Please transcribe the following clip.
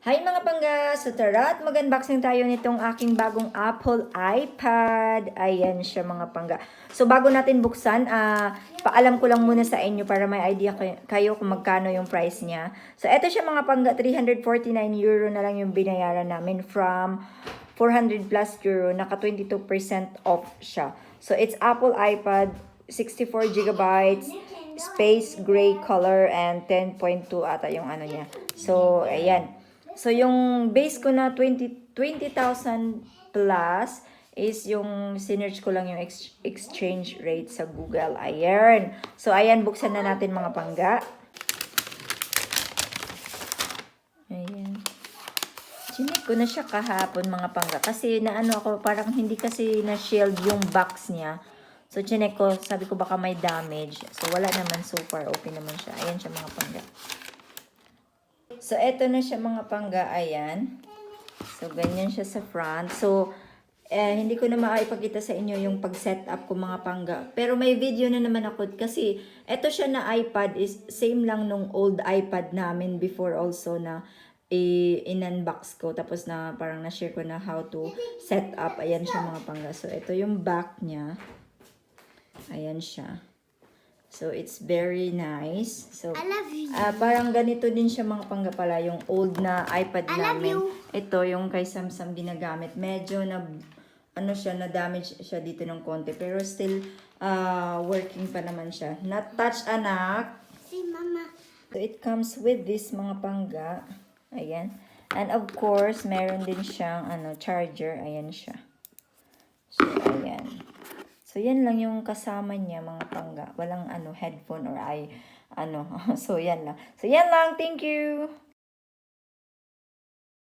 Hi mga pangga! So tara at mag-unboxing tayo nitong aking bagong Apple iPad. Ayan siya mga pangga. So bago natin buksan, paalam ko lang muna sa inyo para may idea kayo kung magkano yung price niya. So eto siya mga pangga, 349 euro na lang yung binayaran namin from 400 plus euro. Naka 22% off siya. So it's Apple iPad, 64 gigabytes, space gray color, and 10.2 ata yung ano niya. So ayan. So, yung base ko na 20,000 plus is yung sinearch ko lang yung exchange rate sa Google. Ayan. So, ayan, buksan na natin mga pangga. Ayan. Chinek ko na siya kahapon mga pangga. Kasi naano ako, parang hindi kasi na-shield yung box niya. So, chinek ko, sabi ko baka may damage. So, wala naman so far. Okay naman siya. Ayan siya mga pangga. So, eto na siya mga pangga. Ayan. So, ganyan siya sa front. So, hindi ko na maipakita sa inyo yung pag-setup ko mga pangga. Pero may video na naman ako. Kasi, eto siya na iPad is same lang nung old iPad namin before also na in-unbox ko. Tapos na parang na-share ko na how to set up. Ayan siya mga pangga. So, ito yung back niya. Ayan siya. So, it's very nice. So, I love you. Parang ganito din siya mga pangga pala, yung old na iPad I love namin. you. Ito, yung kay Samsung ginagamit. Medyo na, na-damage siya dito ng konti. Pero still, working pa naman siya. Not touch, anak. Si Mama. So, it comes with this mga pangga. Ayan. And of course, meron din siyang, charger. Ayan siya. So, ayan. So, yan lang yung kasama niya, mga pangga. Walang, headphone or So, yan lang. So, yan lang. Thank you!